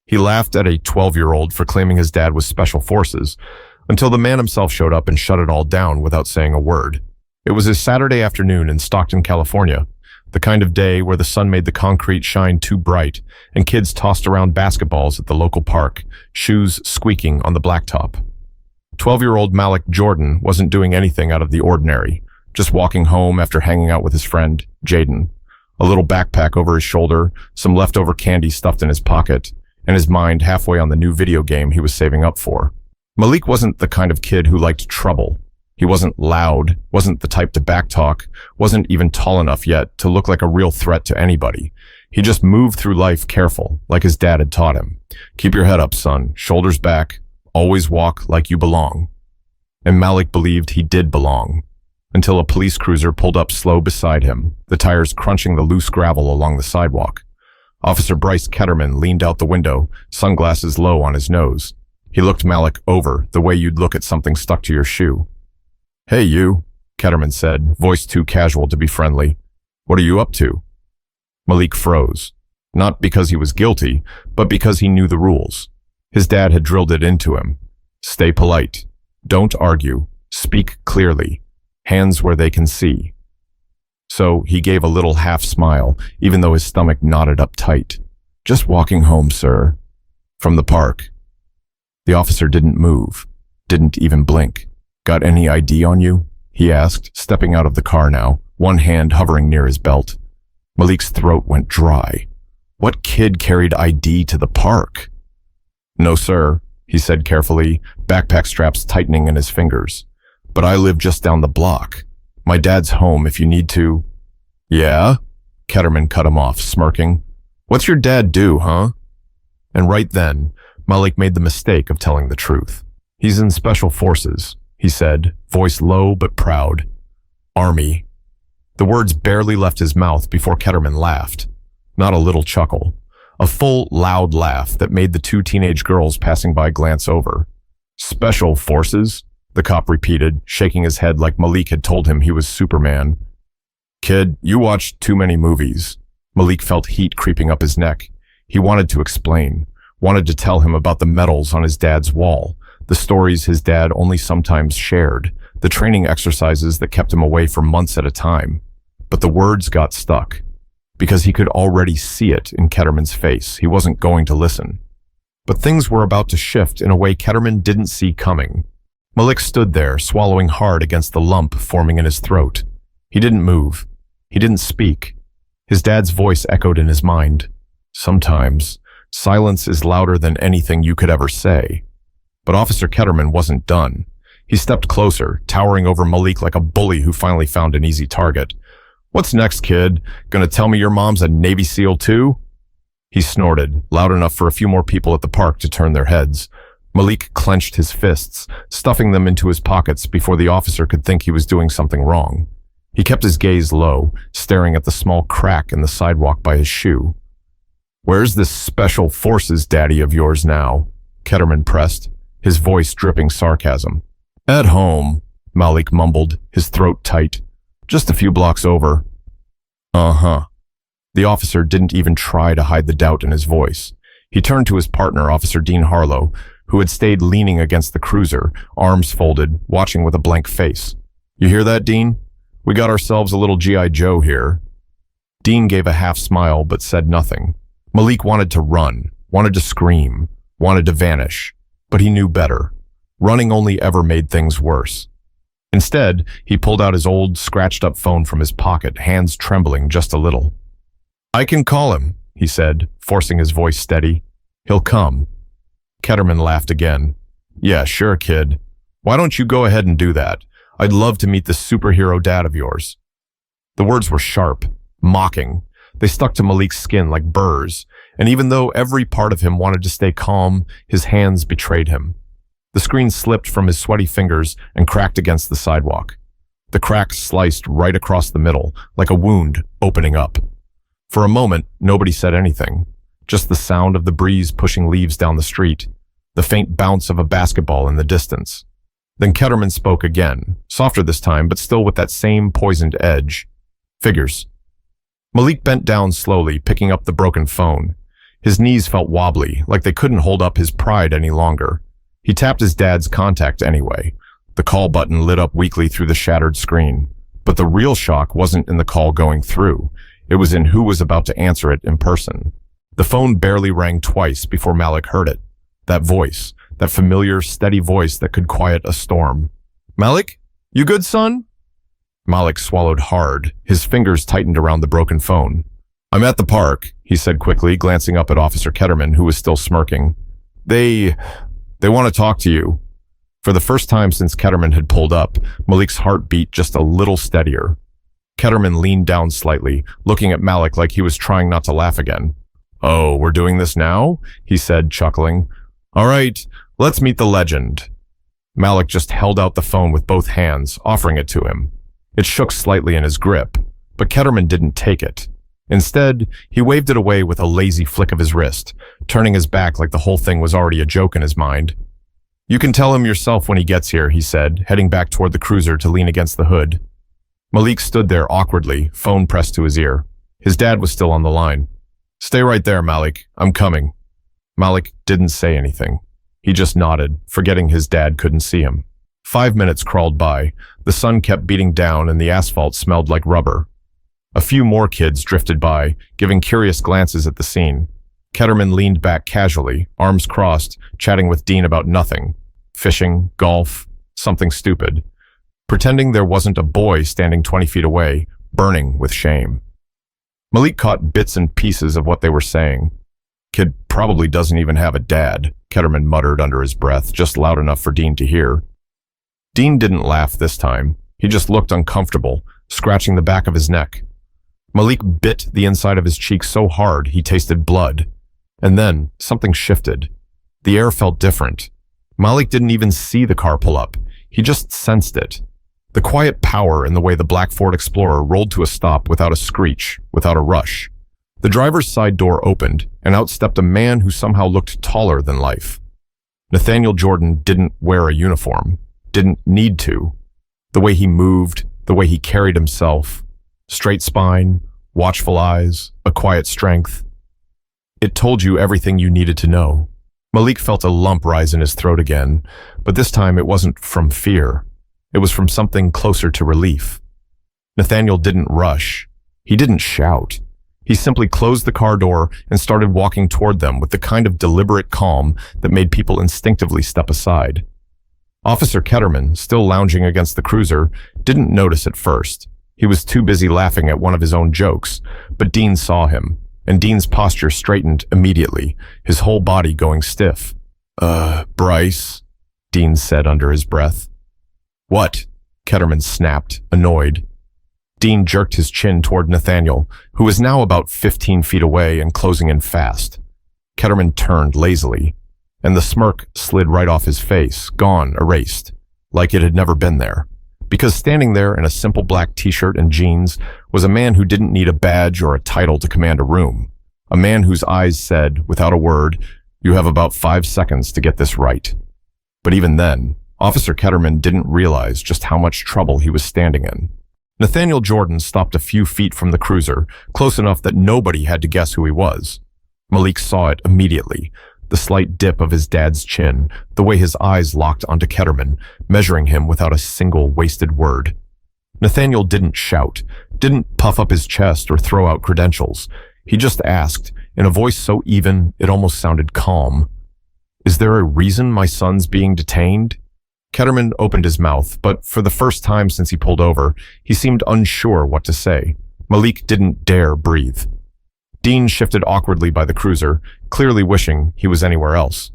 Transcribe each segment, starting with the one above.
He laughed at a 12-year-old for claiming his dad was special forces, until the man himself showed up and shut it all down without saying a word. It was a Saturday afternoon in Stockton, California, the kind of day where the sun made the concrete shine too bright and kids tossed around basketballs at the local park, shoes squeaking on the blacktop. 12-year-old Malik Jordan wasn't doing anything out of the ordinary, just walking home after hanging out with his friend, Jaden. A little backpack over his shoulder, some leftover candy stuffed in his pocket, and his mind halfway on the new video game he was saving up for. Malik wasn't the kind of kid who liked trouble. He wasn't loud, wasn't the type to backtalk, wasn't even tall enough yet to look like a real threat to anybody. He just moved through life careful, like his dad had taught him. Keep your head up, son, shoulders back, always walk like you belong. And Malik believed he did belong, until a police cruiser pulled up slow beside him, the tires crunching the loose gravel along the sidewalk. Officer Bryce Keterman leaned out the window, sunglasses low on his nose. He looked Malik over, the way you'd look at something stuck to your shoe. "Hey, you," Keterman said, voice too casual to be friendly. "What are you up to?" Malik froze, not because he was guilty, but because he knew the rules. His dad had drilled it into him. Stay polite. Don't argue. Speak clearly. Hands where they can see. So he gave a little half smile, even though his stomach knotted up tight. "Just walking home, sir." "From the park." The officer didn't move, didn't even blink. "Got any ID on you?" he asked, stepping out of the car now, one hand hovering near his belt. Malik's throat went dry. What kid carried ID to the park? "No, sir," he said carefully, backpack straps tightening in his fingers. "But I live just down the block. My dad's home if you need to." "Yeah?" Keterman cut him off, smirking. "What's your dad do, huh?" And right then, Malik made the mistake of telling the truth. "He's in special forces," he said, voice low but proud. "Army." The words barely left his mouth before Keterman laughed. Not a little chuckle. A full, loud laugh that made the two teenage girls passing by glance over. "Special forces?" the cop repeated, shaking his head like Malik had told him he was Superman. "Kid, you watched too many movies." Malik felt heat creeping up his neck. He wanted to explain, wanted to tell him about the medals on his dad's wall, the stories his dad only sometimes shared, the training exercises that kept him away for months at a time. But the words got stuck. Because he could already see it in Keterman's face, he wasn't going to listen. But things were about to shift in a way Keterman didn't see coming. Malik stood there, swallowing hard against the lump forming in his throat. He didn't move. He didn't speak. His dad's voice echoed in his mind. "Sometimes, silence is louder than anything you could ever say." But Officer Keterman wasn't done. He stepped closer, towering over Malik like a bully who finally found an easy target. "What's next, kid? Gonna tell me your mom's a Navy SEAL too?" He snorted, loud enough for a few more people at the park to turn their heads. Malik clenched his fists, stuffing them into his pockets before the officer could think he was doing something wrong. He kept his gaze low, staring at the small crack in the sidewalk by his shoe. "Where's this special forces daddy of yours now?" Keterman pressed, his voice dripping sarcasm. "At home," Malik mumbled, his throat tight. "Just a few blocks over." "Uh-huh." The officer didn't even try to hide the doubt in his voice. He turned to his partner, Officer Dean Harlow, who had stayed leaning against the cruiser, arms folded, watching with a blank face. "You hear that, Dean? We got ourselves a little G.I. Joe here." Dean gave a half smile but said nothing. Malik wanted to run, wanted to scream, wanted to vanish, but he knew better. Running only ever made things worse. Instead, he pulled out his old, scratched-up phone from his pocket, hands trembling just a little. "I can call him," he said, forcing his voice steady. "He'll come." Keterman laughed again. "Yeah, sure, kid. Why don't you go ahead and do that? I'd love to meet this superhero dad of yours." The words were sharp, mocking. They stuck to Malik's skin like burrs, and even though every part of him wanted to stay calm, his hands betrayed him. The screen slipped from his sweaty fingers and cracked against the sidewalk. The crack sliced right across the middle, like a wound opening up. For a moment, nobody said anything. Just the sound of the breeze pushing leaves down the street, the faint bounce of a basketball in the distance. Then Keterman spoke again, softer this time, but still with that same poisoned edge. "Figures." Malik bent down slowly, picking up the broken phone. His knees felt wobbly, like they couldn't hold up his pride any longer. He tapped his dad's contact anyway. The call button lit up weakly through the shattered screen. But the real shock wasn't in the call going through. It was in who was about to answer it in person. The phone barely rang twice before Malik heard it. That voice, that familiar, steady voice that could quiet a storm. "Malik? You good, son?" Malik swallowed hard. His fingers tightened around the broken phone. "I'm at the park," he said quickly, glancing up at Officer Keterman, who was still smirking. They want to talk to you." For the first time since Keterman had pulled up, Malik's heart beat just a little steadier. Keterman leaned down slightly, looking at Malik like he was trying not to laugh again. "Oh, we're doing this now?" he said, chuckling. "All right, let's meet the legend." Malik just held out the phone with both hands, offering it to him. It shook slightly in his grip, but Keterman didn't take it. Instead, he waved it away with a lazy flick of his wrist, turning his back like the whole thing was already a joke in his mind. "You can tell him yourself when he gets here," he said, heading back toward the cruiser to lean against the hood. Malik stood there awkwardly, phone pressed to his ear. His dad was still on the line. "Stay right there, Malik. I'm coming." Malik didn't say anything. He just nodded, forgetting his dad couldn't see him. 5 minutes crawled by. The sun kept beating down and the asphalt smelled like rubber. A few more kids drifted by, giving curious glances at the scene. Keterman leaned back casually, arms crossed, chatting with Dean about nothing. Fishing, golf, something stupid. Pretending there wasn't a boy standing 20 feet away, burning with shame. Malik caught bits and pieces of what they were saying. "Kid probably doesn't even have a dad," Keterman muttered under his breath, just loud enough for Dean to hear. Dean didn't laugh this time. He just looked uncomfortable, scratching the back of his neck. Malik bit the inside of his cheek so hard he tasted blood. And then something shifted. The air felt different. Malik didn't even see the car pull up. He just sensed it. The quiet power in the way the black Ford Explorer rolled to a stop without a screech, without a rush. The driver's side door opened, and out stepped a man who somehow looked taller than life. Nathaniel Jordan didn't wear a uniform. Didn't need to. The way he moved, the way he carried himself. Straight spine, watchful eyes, a quiet strength. It told you everything you needed to know. Malik felt a lump rise in his throat again, but this time it wasn't from fear. It was from something closer to relief. Nathaniel didn't rush. He didn't shout. He simply closed the car door and started walking toward them with the kind of deliberate calm that made people instinctively step aside. Officer Keterman, still lounging against the cruiser, didn't notice at first. He was too busy laughing at one of his own jokes, but Dean saw him, and Dean's posture straightened immediately, his whole body going stiff. Bryce," Dean said under his breath. "What?" Keterman snapped, annoyed. Dean jerked his chin toward Nathaniel, who was now about 15 feet away and closing in fast. Keterman turned lazily, and the smirk slid right off his face, gone, erased, like it had never been there. Because standing there in a simple black t-shirt and jeans was a man who didn't need a badge or a title to command a room. A man whose eyes said, without a word, "You have about 5 seconds to get this right." But even then, Officer Keterman didn't realize just how much trouble he was standing in. Nathaniel Jordan stopped a few feet from the cruiser, close enough that nobody had to guess who he was. Malik saw it immediately. The slight dip of his dad's chin, the way his eyes locked onto Keterman, measuring him without a single wasted word. Nathaniel didn't shout, didn't puff up his chest or throw out credentials. He just asked, in a voice so even it almost sounded calm, "Is there a reason my son's being detained?" Keterman opened his mouth, but for the first time since he pulled over, he seemed unsure what to say. Malik didn't dare breathe. Dean shifted awkwardly by the cruiser, clearly wishing he was anywhere else.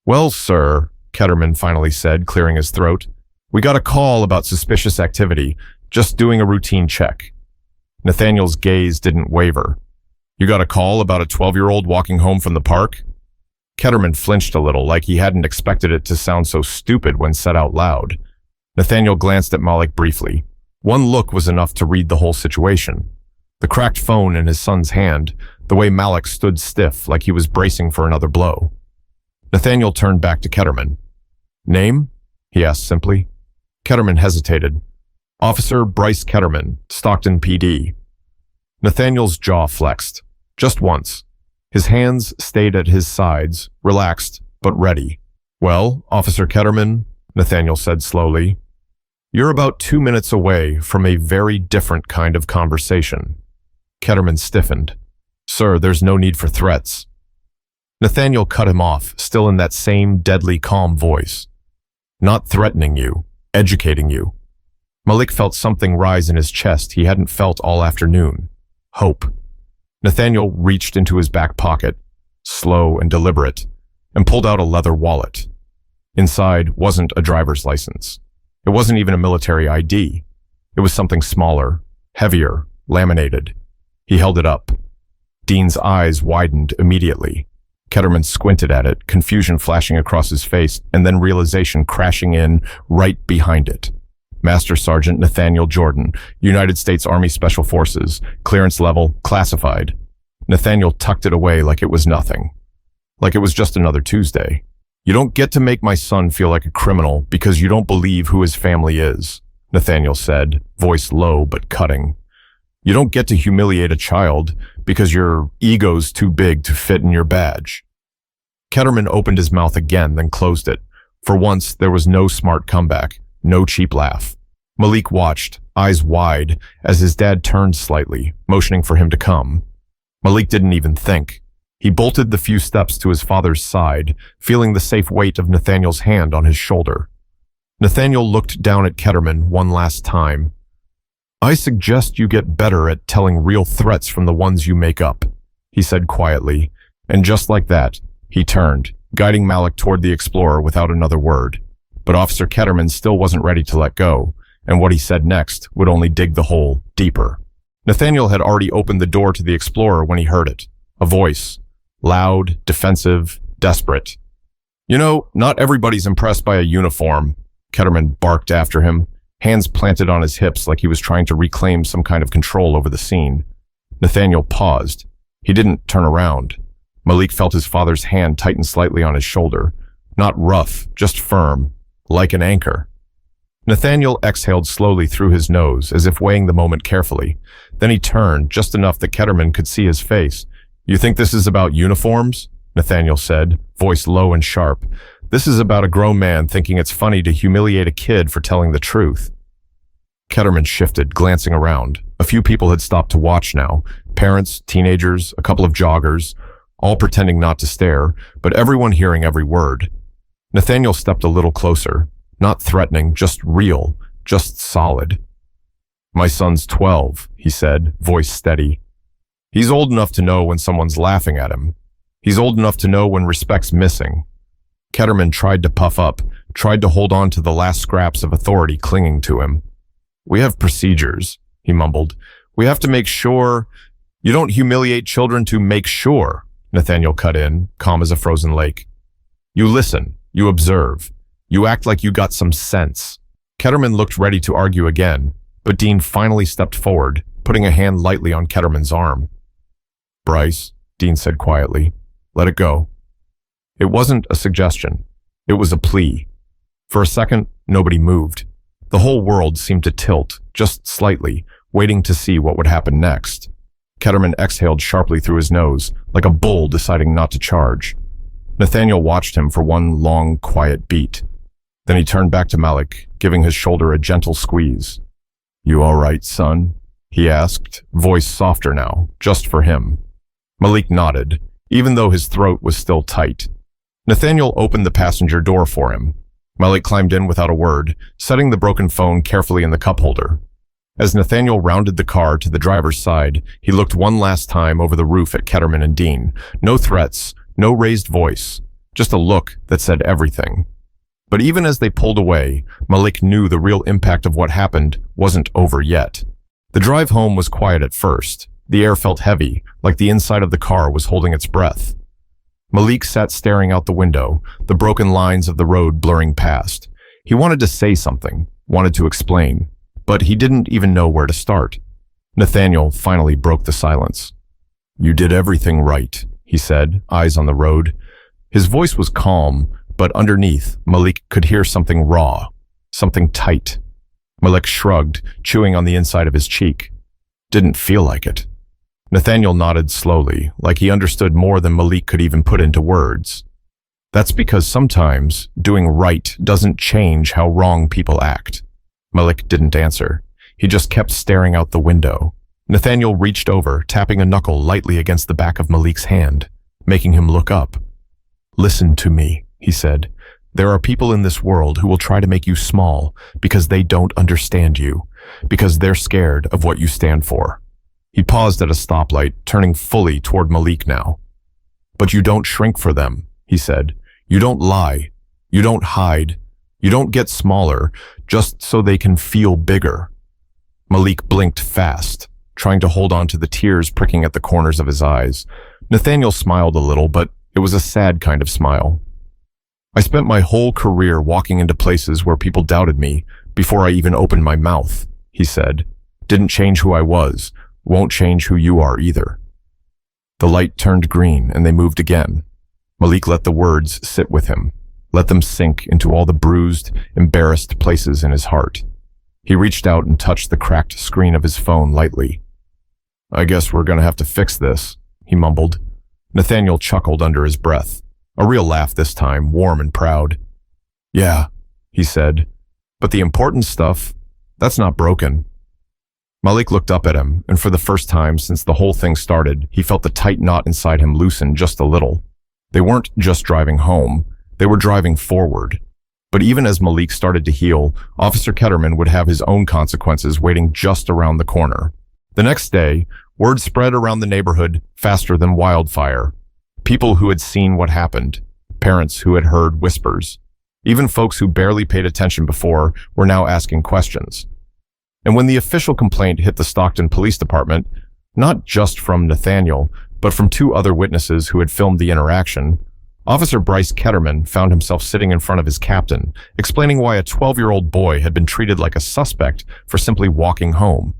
"Well, sir," Keterman finally said, clearing his throat, "we got a call about suspicious activity, just doing a routine check." Nathaniel's gaze didn't waver. "You got a call about a 12-year-old walking home from the park?" Keterman flinched a little, like he hadn't expected it to sound so stupid when said out loud. Nathaniel glanced at Malik briefly. One look was enough to read the whole situation. The cracked phone in his son's hand, the way Malik stood stiff like he was bracing for another blow. Nathaniel turned back to Keterman. "Name?" he asked simply. Keterman hesitated. "Officer Bryce Keterman, Stockton PD." Nathaniel's jaw flexed. Just once. His hands stayed at his sides, relaxed but ready. "Well, Officer Keterman," Nathaniel said slowly, "you're about 2 minutes away from a very different kind of conversation." Keterman stiffened. "Sir, there's no need for threats." Nathaniel cut him off, still in that same deadly calm voice. "Not threatening you, educating you." Malik felt something rise in his chest he hadn't felt all afternoon. Hope. Nathaniel reached into his back pocket, slow and deliberate, and pulled out a leather wallet. Inside wasn't a driver's license. It wasn't even a military ID. It was something smaller, heavier, laminated. He held it up. Dean's eyes widened immediately. Keterman squinted at it, confusion flashing across his face, and then realization crashing in right behind it. Master Sergeant Nathaniel Jordan, United States Army Special Forces, clearance level, classified. Nathaniel tucked it away like it was nothing. Like it was just another Tuesday. "You don't get to make my son feel like a criminal because you don't believe who his family is," Nathaniel said, voice low but cutting. "You don't get to humiliate a child because your ego's too big to fit in your badge." Keterman opened his mouth again, then closed it. For once, there was no smart comeback, no cheap laugh. Malik watched, eyes wide, as his dad turned slightly, motioning for him to come. Malik didn't even think. He bolted the few steps to his father's side, feeling the safe weight of Nathaniel's hand on his shoulder. Nathaniel looked down at Keterman one last time. "I suggest you get better at telling real threats from the ones you make up," he said quietly, and just like that, he turned, guiding Malik toward the Explorer without another word. But Officer Keterman still wasn't ready to let go, and what he said next would only dig the hole deeper. Nathaniel had already opened the door to the Explorer when he heard it. A voice, loud, defensive, desperate. "You know, not everybody's impressed by a uniform," Keterman barked after him, hands planted on his hips like he was trying to reclaim some kind of control over the scene. Nathaniel paused. He didn't turn around. Malik felt his father's hand tighten slightly on his shoulder. Not rough, just firm, like an anchor. Nathaniel exhaled slowly through his nose, as if weighing the moment carefully. Then he turned, just enough that Keterman could see his face. "You think this is about uniforms?" Nathaniel said, voice low and sharp. "This is about a grown man thinking it's funny to humiliate a kid for telling the truth." Keterman shifted, glancing around. A few people had stopped to watch now. Parents, teenagers, a couple of joggers, all pretending not to stare, but everyone hearing every word. Nathaniel stepped a little closer. Not threatening, just real, just solid. "My son's 12, he said, voice steady. "He's old enough to know when someone's laughing at him. He's old enough to know when respect's missing." Keterman tried to puff up, tried to hold on to the last scraps of authority clinging to him. "We have procedures," he mumbled. "We have to make sure—" "You don't humiliate children to make sure," Nathaniel cut in, calm as a frozen lake. "You listen, you observe. You act like you got some sense." Keterman looked ready to argue again, but Dean finally stepped forward, putting a hand lightly on Keterman's arm. "Bryce," Dean said quietly, "let it go." It wasn't a suggestion. It was a plea. For a second, nobody moved. The whole world seemed to tilt, just slightly, waiting to see what would happen next. Keterman exhaled sharply through his nose, like a bull deciding not to charge. Nathaniel watched him for one long, quiet beat. Then he turned back to Malik, giving his shoulder a gentle squeeze. "You all right, son?" he asked, voice softer now, just for him. Malik nodded, even though his throat was still tight. Nathaniel opened the passenger door for him. Malik climbed in without a word, setting the broken phone carefully in the cup holder. As Nathaniel rounded the car to the driver's side, he looked one last time over the roof at Keterman and Dean. No threats, no raised voice, just a look that said everything. But even as they pulled away, Malik knew the real impact of what happened wasn't over yet. The drive home was quiet at first. The air felt heavy, like the inside of the car was holding its breath. Malik sat staring out the window, the broken lines of the road blurring past. He wanted to say something, wanted to explain, but he didn't even know where to start. Nathaniel finally broke the silence. "You did everything right," he said, eyes on the road. His voice was calm, but underneath, Malik could hear something raw, something tight. Malik shrugged, chewing on the inside of his cheek. Didn't feel like it. Nathaniel nodded slowly, like he understood more than Malik could even put into words. That's because sometimes doing right doesn't change how wrong people act. Malik didn't answer. He just kept staring out the window. Nathaniel reached over, tapping a knuckle lightly against the back of Malik's hand, making him look up. "Listen to me," he said. "There are people in this world who will try to make you small because they don't understand you, because they're scared of what you stand for." He paused at a stoplight, turning fully toward Malik now. "But you don't shrink for them," he said. "You don't lie. You don't hide. You don't get smaller just so they can feel bigger." Malik blinked fast, trying to hold on to the tears pricking at the corners of his eyes. Nathaniel smiled a little, but it was a sad kind of smile. "I spent my whole career walking into places where people doubted me before I even opened my mouth," he said. "Didn't change who I was. Won't change who you are either." The light turned green and they moved again. Malik let the words sit with him, let them sink into all the bruised, embarrassed places in his heart. He reached out and touched the cracked screen of his phone lightly. "I guess we're gonna have to fix this," he mumbled. Nathaniel chuckled under his breath, a real laugh this time, warm and proud. "Yeah," he said, "but the important stuff, that's not broken." Malik looked up at him, and for the first time since the whole thing started, he felt the tight knot inside him loosen just a little. They weren't just driving home, they were driving forward. But even as Malik started to heal, Officer Keterman would have his own consequences waiting just around the corner. The next day, word spread around the neighborhood faster than wildfire. People who had seen what happened, parents who had heard whispers. Even folks who barely paid attention before were now asking questions. And when the official complaint hit the Stockton Police Department, not just from Nathaniel, but from two other witnesses who had filmed the interaction, Officer Bryce Keterman found himself sitting in front of his captain, explaining why a 12-year-old boy had been treated like a suspect for simply walking home.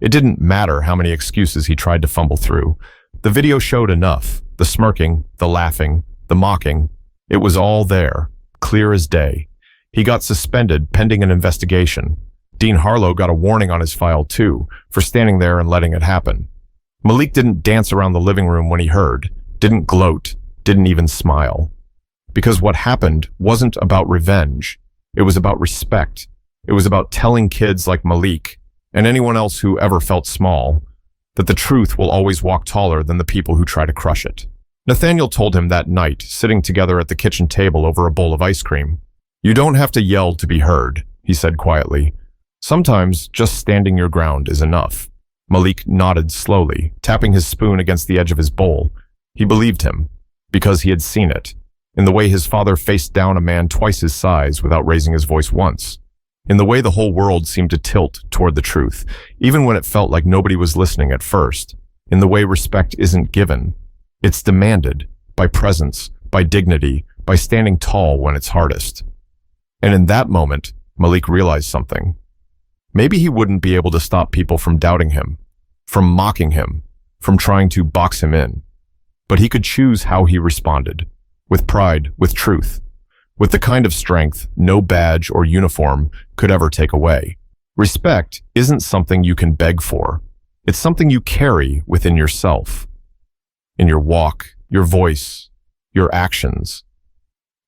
It didn't matter how many excuses he tried to fumble through. The video showed enough. The smirking, the laughing, the mocking. It was all there, clear as day. He got suspended pending an investigation. Dean Harlow got a warning on his file too, for standing there and letting it happen. Malik didn't dance around the living room when he heard, didn't gloat, didn't even smile. Because what happened wasn't about revenge. It was about respect. It was about telling kids like Malik, and anyone else who ever felt small, that the truth will always walk taller than the people who try to crush it. Nathaniel told him that night, sitting together at the kitchen table over a bowl of ice cream. "You don't have to yell to be heard," he said quietly. "Sometimes just standing your ground is enough." Malik nodded slowly, tapping his spoon against the edge of his bowl. He believed him, because he had seen it, in the way his father faced down a man twice his size without raising his voice once, in the way the whole world seemed to tilt toward the truth, even when it felt like nobody was listening at first, in the way respect isn't given. It's demanded, by presence, by dignity, by standing tall when it's hardest. And in that moment, Malik realized something. Maybe he wouldn't be able to stop people from doubting him, from mocking him, from trying to box him in. But he could choose how he responded, with pride, with truth, with the kind of strength no badge or uniform could ever take away. Respect isn't something you can beg for. It's something you carry within yourself, in your walk, your voice, your actions.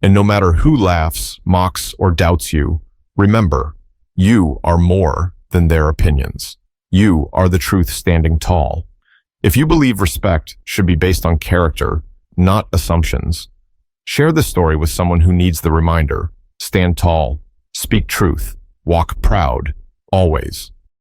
And no matter who laughs, mocks, or doubts you, remember, you are more than their opinions. You are the truth standing tall. If you believe respect should be based on character, not assumptions, share the story with someone who needs the reminder. Stand tall, speak truth, walk proud, always.